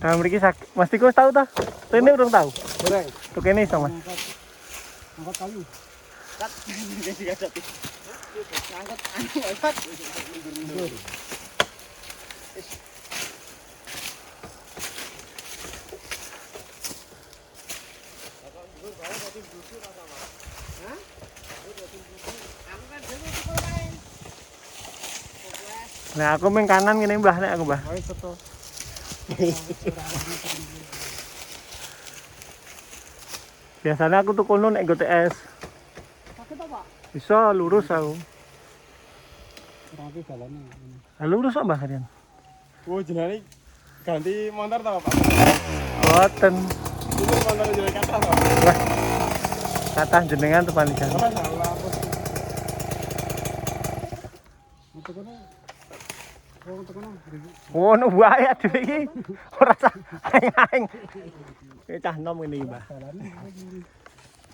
Nah, mriki Mas Tiko wis tau ta? Rene urung tau. Goreng. Tuh kene iso, Mas. Angkat kayu. Kat. Angkat anu angkat. Mundur. Nah, aku main kanan gini Mbah, nek aku Mbah. Ayo foto. Biasanya aku tuh kono nek GTS. Sakit apa? Bisa lurus aku. Rapi jalannya. Lah lurus kok Mbah kalian? Oh, jenenge ganti motor ta, Pak? Boten. Itu motor jenenge kata ta? Wah. Kata jenengan tuh paling Apa salah apa? Itu kono. Oh, itu kono. Ngono wae dhewe iki. Ora sah aing-aing. Iki cah nom ngene iki, Mbah. Jalannya.